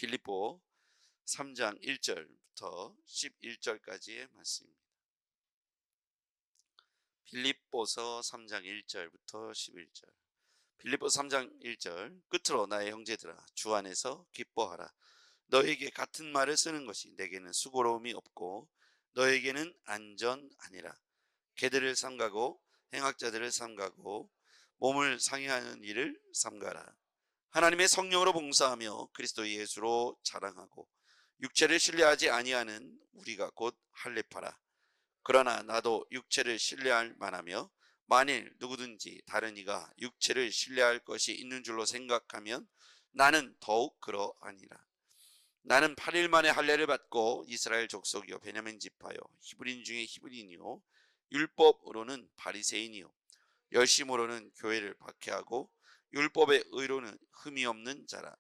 빌립보 3장 1절부터 11절까지의 말씀입니다. 빌립보서 3장 1절부터 11절. 빌립보 3장 1절. 끝으로 나의 형제들아 주 안에서 기뻐하라. 너에게 같은 말을 쓰는 것이 내게는 수고로움이 없고 너에게는 안전하니라. 개들을 삼가고 행악자들을 삼가고 몸을 상해하는 일을 삼가라. 하나님의 성령으로 봉사하며 그리스도 예수로 자랑하고 육체를 신뢰하지 아니하는 우리가 곧 할례파라. 그러나 나도 육체를 신뢰할 만하며 만일 누구든지 다른 이가 육체를 신뢰할 것이 있는 줄로 생각하면 나는 더욱 그러하니라. 나는 8일 만에 할례를 받고 이스라엘 족속이요 베냐민 지파요 히브리인 중에 히브리인이요 율법으로는 바리새인이요 열심으로는 교회를 박해하고 율법의 의로는 흠이 없는 자라.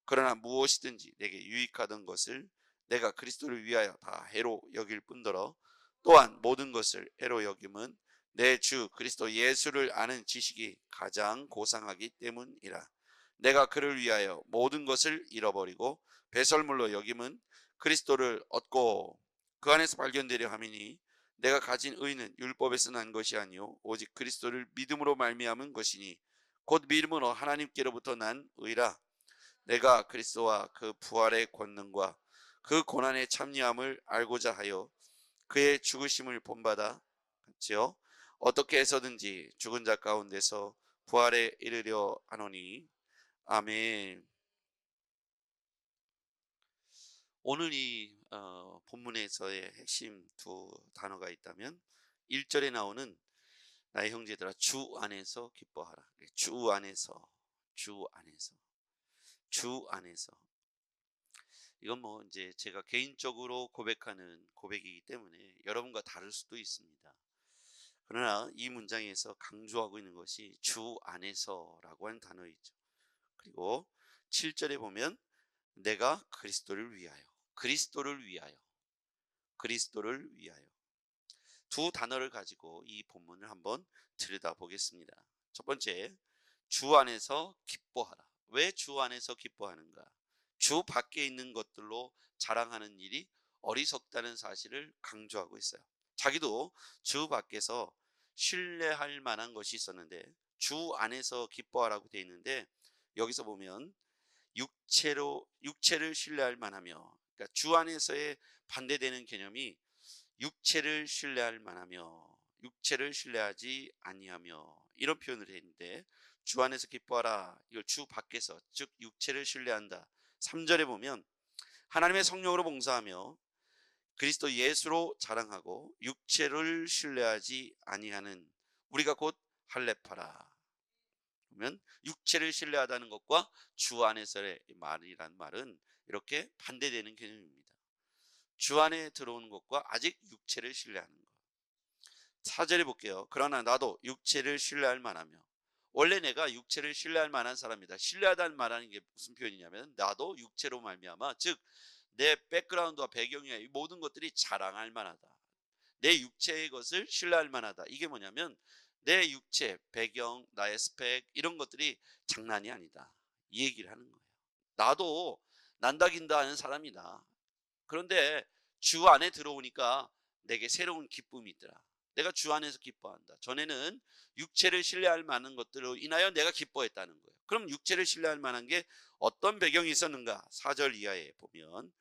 그러나 무엇이든지 내게 유익하던 것을 내가 그리스도를 위하여 다 해로 여길 뿐더러 또한 모든 것을 해로 여김은 내 주 그리스도 예수를 아는 지식이 가장 고상하기 때문이라. 내가 그를 위하여 모든 것을 잃어버리고 배설물로 여김은 그리스도를 얻고 그 안에서 발견되려 함이니 내가 가진 의는 율법에서 난 것이 아니요 오직 그리스도를 믿음으로 말미암은 것이니 곧 믿음으로 하나님께로부터 난 의라. 내가 그리스도와 그 부활의 권능과 그 고난의 참여함을 알고자 하여 그의 죽으심을 본받아 같이요 어떻게 해서든지 죽은 자 가운데서 부활에 이르려 하노니. 아멘. 오늘 이 본문에서의 핵심 두 단어가 있다면 1절에 나오는 나의 형제들아 주 안에서 기뻐하라. 주 안에서, 주 안에서, 주 안에서. 이건 뭐 이제 제가 개인적으로 고백하는 고백이기 때문에 여러분과 다를 수도 있습니다. 그러나 이 문장에서 강조하고 있는 것이 주 안에서라고 하는 단어이죠. 그리고 7절에 보면 내가 그리스도를 위하여, 그리스도를 위하여, 그리스도를 위하여 두 단어를 가지고 이 본문을 한번 들여다보겠습니다. 첫 번째, 주 안에서 기뻐하라. 왜 주 안에서 기뻐하는가? 주 밖에 있는 것들로 자랑하는 일이 어리석다는 사실을 강조하고 있어요. 자기도 주 밖에서 신뢰할 만한 것이 있었는데 주 안에서 기뻐하라고 되어 있는데 여기서 보면 육체를 신뢰할 만하며, 그러니까 주 안에서의 반대되는 개념이 육체를 신뢰할 만하며 육체를 신뢰하지 아니하며 이런 표현을 했는데 주 안에서 기뻐하라 이걸 주 밖에서 즉 육체를 신뢰한다. 3절에 보면 하나님의 성령으로 봉사하며 그리스도 예수로 자랑하고 육체를 신뢰하지 아니하는 우리가 곧 할례파라. 그러면 육체를 신뢰하다는 것과 주 안에서의 말이란 말은 이렇게 반대되는 개념입니다. 주 안에 들어오는 것과 아직 육체를 신뢰하는 것. 4절에 볼게요. 그러나 나도 육체를 신뢰할 만하며. 원래 내가 육체를 신뢰할 만한 사람이다. 신뢰하다는 말하는 게 무슨 표현이냐면 나도 육체로 말미암아 즉 내 백그라운드와 배경이야 이 모든 것들이 자랑할 만하다. 내 육체의 것을 신뢰할 만하다. 이게 뭐냐면 내 육체, 배경, 나의 스펙 이런 것들이 장난이 아니다. 이 얘기를 하는 거예요. 나도 난다긴다 하는 사람이다. 그런데 주 안에 들어오니까 내게 새로운 기쁨이 있더라. 내가 주 안에서 기뻐한다. 전에는 육체를 신뢰할 만한 것들로 인하여 내가 기뻐했다는 거예요. 그럼 육체를 신뢰할 만한 게 어떤 배경이 있었는가? 4절 이하에 보면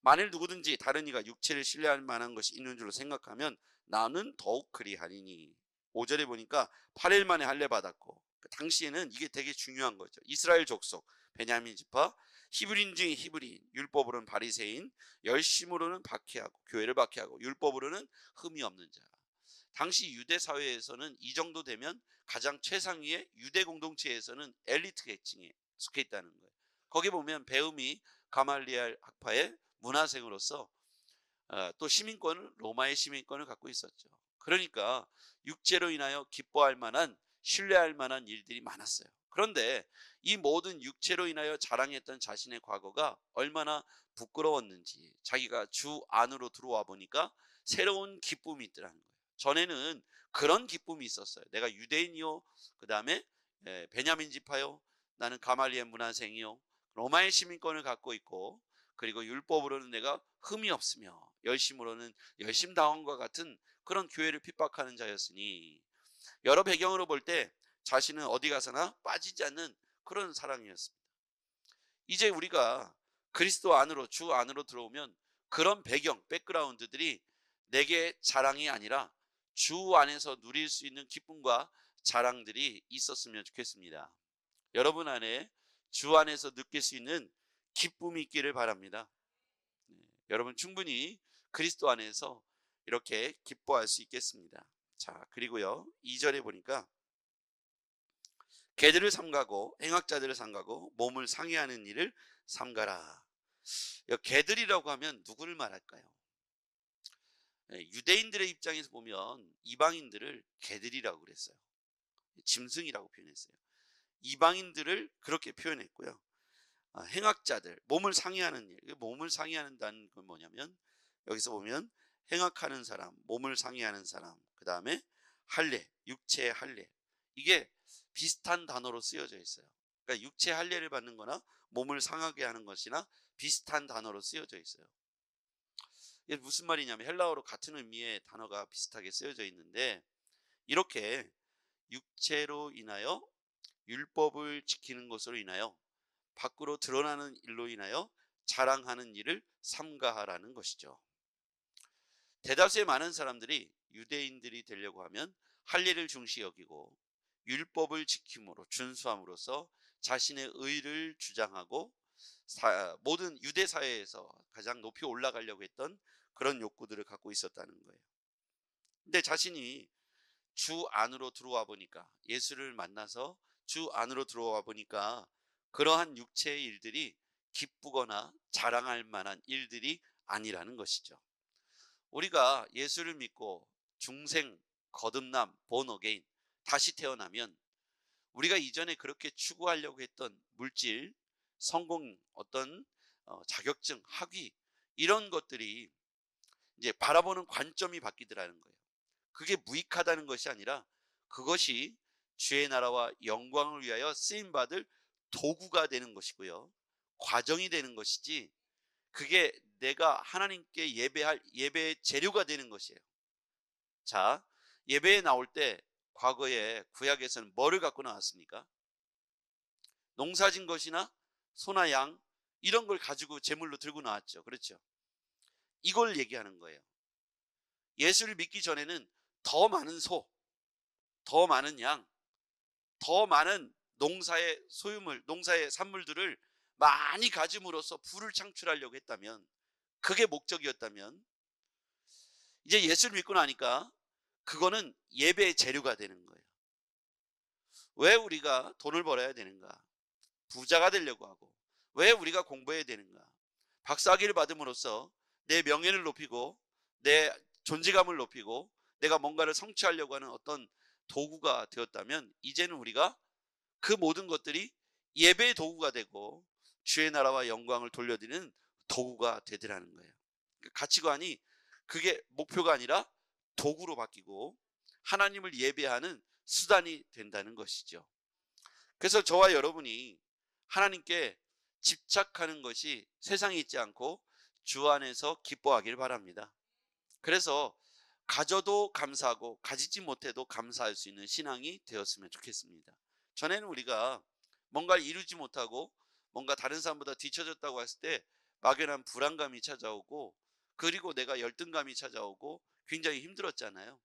만일 누구든지 다른 이가 육체를 신뢰할 만한 것이 있는 줄로 생각하면 나는 더욱 그리하리니. 5절에 보니까 8일 만에 할례 받았고 당시에는 이게 되게 중요한 거죠. 이스라엘 족속, 베냐민 지파, 히브리인 중에 히브리인, 율법으로는 바리새인, 열심으로는 박해하고 교회를 박해하고 율법으로는 흠이 없는 자. 당시 유대 사회에서는 이 정도 되면 가장 최상위의 유대 공동체에서는 엘리트 계층에 속해 있다는 거예요. 거기 보면 배움이 가말리엘 학파의 문화생으로서 또 시민권을 로마의 시민권을 갖고 있었죠. 그러니까 육체로 인하여 기뻐할 만한 신뢰할 만한 일들이 많았어요. 그런데 이 모든 육체로 인하여 자랑했던 자신의 과거가 얼마나 부끄러웠는지 자기가 주 안으로 들어와 보니까 새로운 기쁨이 있더라는 거예요. 전에는 그런 기쁨이 있었어요. 내가 유대인이요, 그 다음에 베냐민 지파요, 나는 가말리엘 문화생이요, 로마의 시민권을 갖고 있고, 그리고 율법으로는 내가 흠이 없으며 열심으로는 열심당원과 같은 그런 교회를 핍박하는 자였으니, 여러 배경으로 볼 때 자신은 어디 가서나 빠지지 않는 그런 사랑이었습니다. 이제 우리가 그리스도 안으로, 주 안으로 들어오면 그런 배경, 백그라운드들이 내게 자랑이 아니라 주 안에서 누릴 수 있는 기쁨과 자랑들이 있었으면 좋겠습니다. 여러분 안에 주 안에서 느낄 수 있는 기쁨이 있기를 바랍니다. 여러분 충분히 그리스도 안에서 이렇게 기뻐할 수 있겠습니다. 자, 그리고요, 2절에 보니까 개들을 삼가고 행악자들을 삼가고 몸을 상해하는 일을 삼가라. 개들이라고 하면 누구를 말할까요? 유대인들의 입장에서 보면 이방인들을 개들이라고 그랬어요. 짐승이라고 표현했어요. 이방인들을 그렇게 표현했고요. 행악자들, 몸을 상해하는 일. 몸을 상해한다는 건 뭐냐면, 여기서 보면 행악하는 사람, 몸을 상해하는 사람, 그 다음에 할례, 육체의 할례, 이게 비슷한 단어로 쓰여져 있어요. 그러니까 육체 할례를 받는 거나 몸을 상하게 하는 것이나 비슷한 단어로 쓰여져 있어요. 이게 무슨 말이냐면, 헬라어로 같은 의미의 단어가 비슷하게 쓰여져 있는데, 이렇게 육체로 인하여 율법을 지키는 것으로 인하여 밖으로 드러나는 일로 인하여 자랑하는 일을 삼가하라는 것이죠. 대다수의 많은 사람들이 유대인들이 되려고 하면 할례를 중시 여기고 율법을 지킴으로, 준수함으로써 자신의 의를 주장하고 모든 유대 사회에서 가장 높이 올라가려고 했던 그런 욕구들을 갖고 있었다는 거예요. 근데 자신이 주 안으로 들어와 보니까, 예수를 만나서 주 안으로 들어와 보니까 그러한 육체의 일들이 기쁘거나 자랑할 만한 일들이 아니라는 것이죠. 우리가 예수를 믿고 중생, 거듭남, born again, 다시 태어나면 우리가 이전에 그렇게 추구하려고 했던 물질, 성공, 어떤 자격증, 학위, 이런 것들이 이제 바라보는 관점이 바뀌더라는 거예요. 그게 무익하다는 것이 아니라 그것이 주의 나라와 영광을 위하여 쓰임받을 도구가 되는 것이고요, 과정이 되는 것이지, 그게 내가 하나님께 예배할 예배의 재료가 되는 것이에요. 자, 예배에 나올 때 과거에 구약에서는 뭐를 갖고 나왔습니까? 농사진 것이나 소나 양, 이런 걸 가지고 제물로 들고 나왔죠. 그렇죠? 이걸 얘기하는 거예요. 예수를 믿기 전에는 더 많은 소, 더 많은 양, 더 많은 농사의 소유물, 농사의 산물들을 많이 가짐으로써 부를 창출하려고 했다면, 그게 목적이었다면, 이제 예수를 믿고 나니까 그거는 예배의 재료가 되는 거예요. 왜 우리가 돈을 벌어야 되는가? 부자가 되려고 하고. 왜 우리가 공부해야 되는가? 박사학위를 받음으로써 내 명예를 높이고 내 존재감을 높이고 내가 뭔가를 성취하려고 하는 어떤 도구가 되었다면, 이제는 우리가 그 모든 것들이 예배의 도구가 되고 주의 나라와 영광을 돌려드리는 도구가 되더라는 거예요. 가치관이, 그게 목표가 아니라 도구로 바뀌고 하나님을 예배하는 수단이 된다는 것이죠. 그래서 저와 여러분이 하나님께 집착하는 것이 세상에 있지 않고 주 안에서 기뻐하길 바랍니다. 그래서 가져도 감사하고 가지지 못해도 감사할 수 있는 신앙이 되었으면 좋겠습니다. 전에는 우리가 뭔가를 이루지 못하고 뭔가 다른 사람보다 뒤처졌다고 했을 때 막연한 불안감이 찾아오고, 그리고 내가 열등감이 찾아오고 굉장히 힘들었잖아요.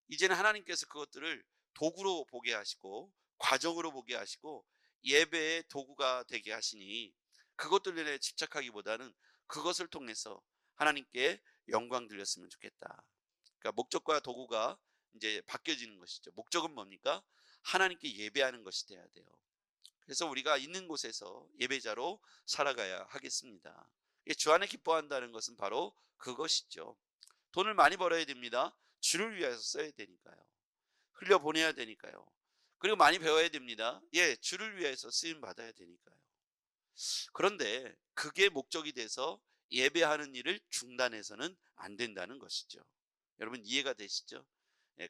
이제는 하나님께서 그것들을 도구로 보게 하시고 과정으로 보게 하시고 예배의 도구가 되게 하시니, 그것들에 집착하기보다는 그것을 통해서 하나님께 영광 드렸으면 좋겠다. 그러니까 목적과 도구가 이제 바뀌어지는 것이죠. 목적은 뭡니까? 하나님께 예배하는 것이 돼야 돼요. 그래서 우리가 있는 곳에서 예배자로 살아가야 하겠습니다. 주 안에 기뻐한다는 것은 바로 그것이죠. 돈을 많이 벌어야 됩니다. 주를 위해서 써야 되니까요. 흘려보내야 되니까요. 그리고 많이 배워야 됩니다. 주를 위해서 쓰임 받아야 되니까요. 그런데 그게 목적이 돼서 예배하는 일을 중단해서는 안 된다는 것이죠. 여러분 이해가 되시죠?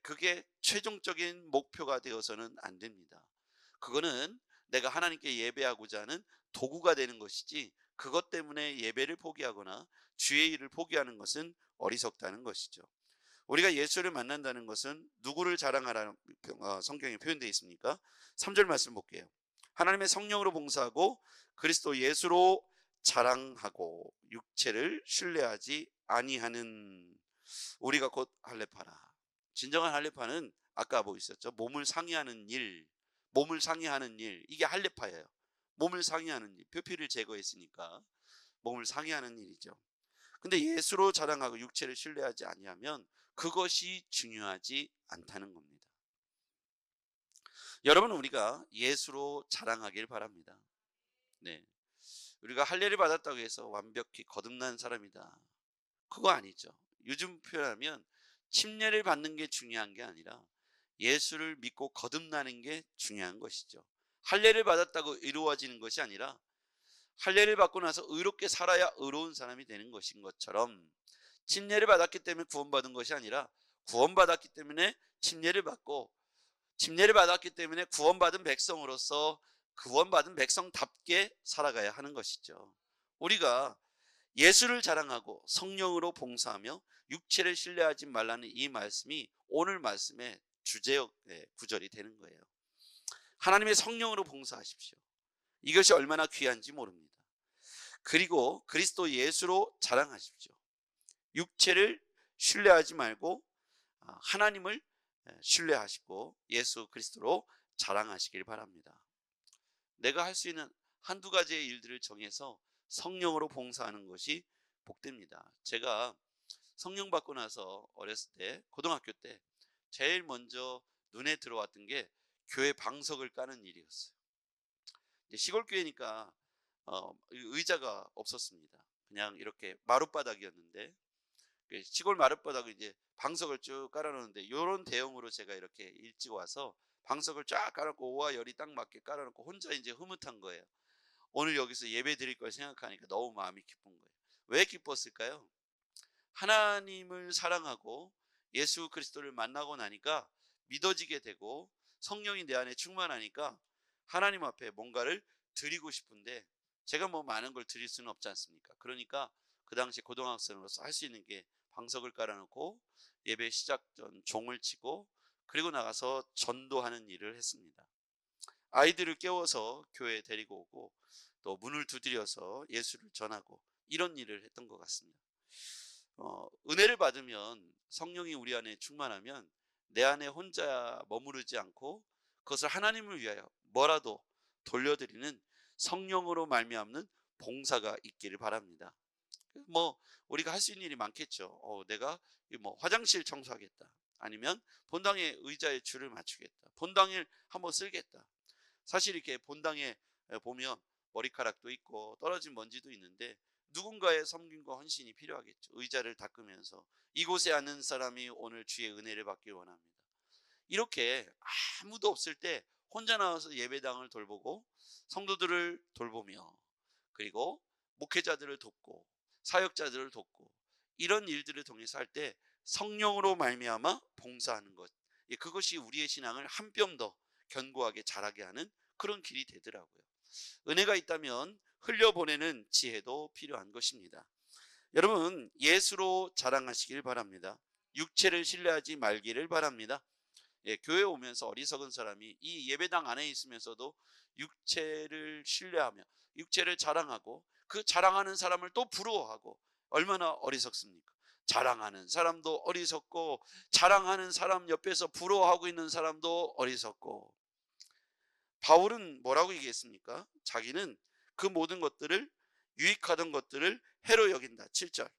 그게 최종적인 목표가 되어서는 안 됩니다. 그거는 내가 하나님께 예배하고자 하는 도구가 되는 것이지, 그것 때문에 예배를 포기하거나 주의 일을 포기하는 것은 어리석다는 것이죠. 우리가 예수를 만난다는 것은 누구를 자랑하라는 성경에 표현되어 있습니까? 3절 말씀 볼게요. 하나님의 성령으로 봉사하고 그리스도 예수로 자랑하고 육체를 신뢰하지 아니하는, 우리가 곧 할례파라. 진정한 할례파는 아까 뭐 있었죠? 몸을 상해하는 일, 몸을 상해하는 일, 이게 할례파예요. 몸을 상해하는 일, 표피를 제거했으니까 몸을 상해하는 일이죠. 근데 예수로 자랑하고 육체를 신뢰하지 아니하면 그것이 중요하지 않다는 겁니다. 여러분, 우리가 예수로 자랑하길 바랍니다. 네, 우리가 할례를 받았다고 해서 완벽히 거듭난 사람이다, 그거 아니죠. 요즘 표현하면 침례를 받는 게 중요한 게 아니라 예수를 믿고 거듭나는 게 중요한 것이죠. 할례를 받았다고 의로워지는 것이 아니라 할례를 받고 나서 의롭게 살아야 의로운 사람이 되는 것인 것처럼, 침례를 받았기 때문에 구원받은 것이 아니라 구원받았기 때문에 침례를 받고, 침례를 받았기 때문에 구원받은 백성으로서 구원받은 백성답게 살아가야 하는 것이죠. 우리가 예수를 자랑하고 성령으로 봉사하며 육체를 신뢰하지 말라는 이 말씀이 오늘 말씀의 주제의 구절이 되는 거예요. 하나님의 성령으로 봉사하십시오. 이것이 얼마나 귀한지 모릅니다. 그리고 그리스도 예수로 자랑하십시오. 육체를 신뢰하지 말고 하나님을 신뢰하시고 예수 그리스도로 자랑하시길 바랍니다. 내가 할 수 있는 한두 가지의 일들을 정해서 성령으로 봉사하는 것이 복됩니다. 제가 성령 받고 나서 어렸을 때, 고등학교 때 제일 먼저 눈에 들어왔던 게 교회 방석을 까는 일이었어요. 시골 교회니까 의자가 없었습니다. 그냥 이렇게 마룻바닥이었는데, 시골 마룻바닥에 이제 방석을 쭉 깔아놓는데, 이런 대형으로 제가 이렇게 일찍 와서 방석을 쫙 깔아놓고 오와 열이 딱 맞게 깔아놓고 혼자 이제 흐뭇한 거예요. 오늘 여기서 예배 드릴 걸 생각하니까 너무 마음이 기쁜 거예요. 왜 기뻤을까요? 하나님을 사랑하고 예수 그리스도를 만나고 나니까 믿어지게 되고 성령이 내 안에 충만하니까 하나님 앞에 뭔가를 드리고 싶은데, 제가 뭐 많은 걸 드릴 수는 없지 않습니까? 그러니까 그 당시 고등학생으로서 할 수 있는 게 방석을 깔아놓고 예배 시작 전 종을 치고 그리고 나가서 전도하는 일을 했습니다. 아이들을 깨워서 교회에 데리고 오고 또 문을 두드려서 예수를 전하고 이런 일을 했던 것 같습니다. 은혜를 받으면, 성령이 우리 안에 충만하면 내 안에 혼자 머무르지 않고 그것을 하나님을 위하여 뭐라도 돌려드리는 성령으로 말미암는 봉사가 있기를 바랍니다. 뭐 우리가 할 수 있는 일이 많겠죠. 내가 뭐 화장실 청소하겠다, 아니면 본당의 의자에 줄을 맞추겠다, 본당을 한번 쓸겠다. 사실 이렇게 본당에 보면 머리카락도 있고 떨어진 먼지도 있는데 누군가의 섬김과 헌신이 필요하겠죠. 의자를 닦으면서 이곳에 앉는 사람이 오늘 주의 은혜를 받길 원합니다. 이렇게 아무도 없을 때 혼자 나와서 예배당을 돌보고 성도들을 돌보며, 그리고 목회자들을 돕고 사역자들을 돕고, 이런 일들을 통해서 할 때 성령으로 말미암아 봉사하는 것, 그것이 우리의 신앙을 한 뼘 더 견고하게 자라게 하는 그런 길이 되더라고요. 은혜가 있다면 흘려보내는 지혜도 필요한 것입니다. 여러분, 예수로 자랑하시길 바랍니다. 육체를 신뢰하지 말기를 바랍니다. 교회에 오면서 어리석은 사람이 이 예배당 안에 있으면서도 육체를 신뢰하며 육체를 자랑하고 그 자랑하는 사람을 또 부러워하고, 얼마나 어리석습니까? 자랑하는 사람도 어리석고 자랑하는 사람 옆에서 부러워하고 있는 사람도 어리석고. 바울은 뭐라고 얘기했습니까? 자기는 그 모든 것들을, 유익하던 것들을 해로 여긴다. 7절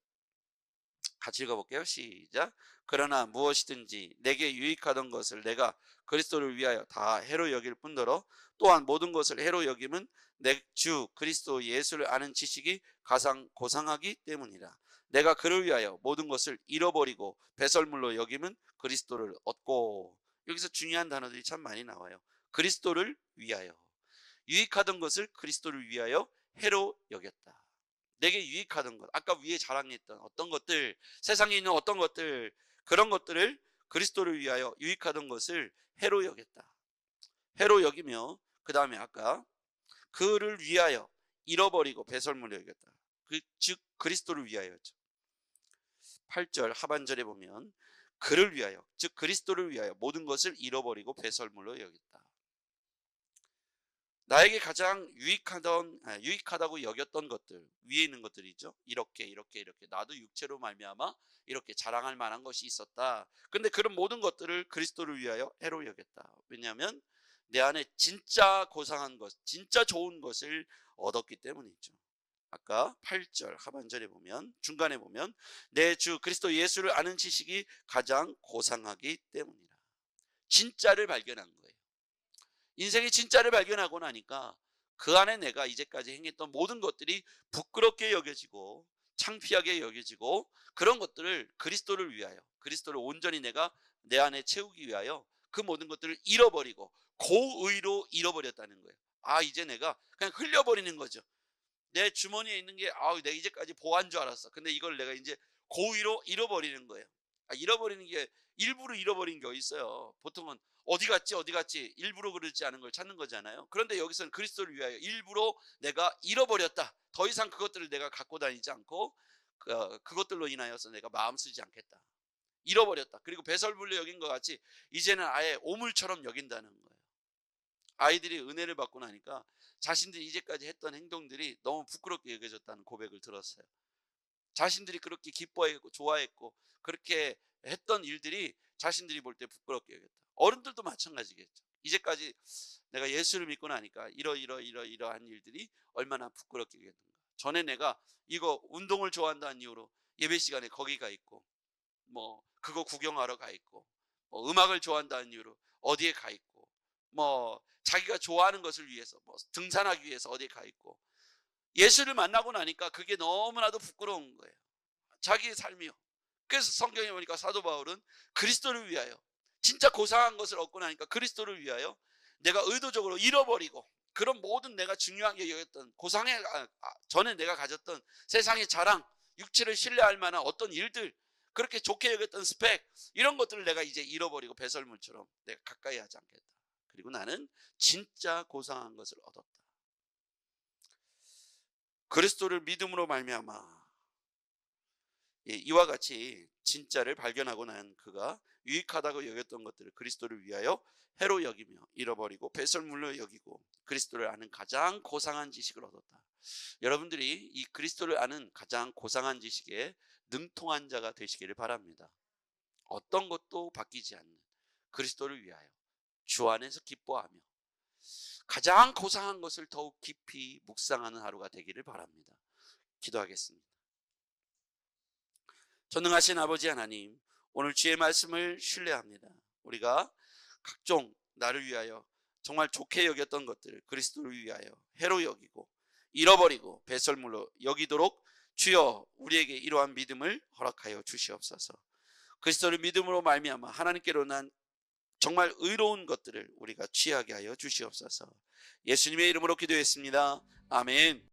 같이 읽어볼게요. 시작. 그러나 무엇이든지 내게 유익하던 것을 내가 그리스도를 위하여 다 해로 여길 뿐더러 또한 모든 것을 해로 여김은 내 주 그리스도 예수를 아는 지식이 가장 고상하기 때문이라. 내가 그를 위하여 모든 것을 잃어버리고 배설물로 여김은 그리스도를 얻고. 여기서 중요한 단어들이 참 많이 나와요. 그리스도를 위하여, 유익하던 것을 그리스도를 위하여 해로 여겼다. 내게 유익하던 것, 아까 위에 자랑했던 어떤 것들, 세상에 있는 어떤 것들, 그런 것들을 그리스도를 위하여 유익하던 것을 해로 여겼다. 해로 여기며 그 다음에 아까 그를 위하여 잃어버리고 배설물로 여겼다. 즉 그리스도를 위하여죠. 8절 하반절에 보면 그를 위하여, 즉 그리스도를 위하여 모든 것을 잃어버리고 배설물로 여겼다. 나에게 가장 유익하다고 여겼던 것들, 위에 있는 것들이죠. 이렇게 나도 육체로 말미암아 이렇게 자랑할 만한 것이 있었다. 근데 그런 모든 것들을 그리스도를 위하여 해로 여겼다. 왜냐하면 내 안에 진짜 고상한 것, 진짜 좋은 것을 얻었기 때문이죠. 아까 8절 하반절에 보면, 중간에 보면 내 주 그리스도 예수를 아는 지식이 가장 고상하기 때문이라. 진짜를 발견한 거예요. 인생의 진짜를 발견하고 나니까 그 안에 내가 이제까지 행했던 모든 것들이 부끄럽게 여겨지고 창피하게 여겨지고, 그런 것들을 그리스도를 위하여, 그리스도를 온전히 내가 내 안에 채우기 위하여 그 모든 것들을 잃어버리고 고의로 잃어버렸다는 거예요. 이제 내가 그냥 흘려버리는 거죠. 내 주머니에 있는 게 내가 이제까지 보한 줄 알았어. 근데 이걸 내가 이제 고의로 잃어버리는 거예요. 잃어버리는 게, 일부러 잃어버린 게 어디 있어요. 보통은 어디 갔지 일부러 그러지 않은 걸 찾는 거잖아요. 그런데 여기서는 그리스도를 위하여 일부러 내가 잃어버렸다. 더 이상 그것들을 내가 갖고 다니지 않고 그것들로 인하여서 내가 마음 쓰지 않겠다. 잃어버렸다. 그리고 배설물로 여긴 것 같이 이제는 아예 오물처럼 여긴다는 거예요. 아이들이 은혜를 받고 나니까 자신들이 이제까지 했던 행동들이 너무 부끄럽게 여겨졌다는 고백을 들었어요. 자신들이 그렇게 기뻐했고 좋아했고 그렇게 했던 일들이 자신들이 볼 때 부끄럽게 여겼다. 어른들도 마찬가지겠죠. 이제까지 내가 예수를 믿고 나니까 이러한 일들이 얼마나 부끄럽게 여겼는가. 전에 내가 이거 운동을 좋아한다는 이유로 예배 시간에 거기 가 있고, 뭐 그거 구경하러 가 있고, 뭐 음악을 좋아한다는 이유로 어디에 가 있고, 뭐 자기가 좋아하는 것을 위해서 뭐 등산하기 위해서 어디에 가 있고, 예수를 만나고 나니까 그게 너무나도 부끄러운 거예요. 자기의 삶이요. 그래서 성경에 보니까 사도 바울은 그리스도를 위하여, 진짜 고상한 것을 얻고 나니까 그리스도를 위하여 내가 의도적으로 잃어버리고, 그런 모든 내가 중요하게 여겼던 전에 내가 가졌던 세상의 자랑, 육체를 신뢰할 만한 어떤 일들, 그렇게 좋게 여겼던 스펙, 이런 것들을 내가 이제 잃어버리고 배설물처럼 내가 가까이 하지 않겠다. 그리고 나는 진짜 고상한 것을 얻었다. 그리스도를 믿음으로 말미암아 이와 같이 진짜를 발견하고 난 그가 유익하다고 여겼던 것들을 그리스도를 위하여 해로 여기며 잃어버리고 배설물로 여기고 그리스도를 아는 가장 고상한 지식을 얻었다. 여러분들이 이 그리스도를 아는 가장 고상한 지식에 능통한 자가 되시기를 바랍니다. 어떤 것도 바뀌지 않는 그리스도를 위하여 주 안에서 기뻐하며 가장 고상한 것을 더욱 깊이 묵상하는 하루가 되기를 바랍니다. 기도하겠습니다. 전능하신 아버지 하나님, 오늘 주의 말씀을 신뢰합니다. 우리가 각종 나를 위하여 정말 좋게 여겼던 것들을 그리스도를 위하여 해로 여기고 잃어버리고 배설물로 여기도록 주여 우리에게 이러한 믿음을 허락하여 주시옵소서. 그리스도를 믿음으로 말미암아 하나님께로 난 정말 의로운 것들을 우리가 취하게 하여 주시옵소서. 예수님의 이름으로 기도했습니다. 아멘.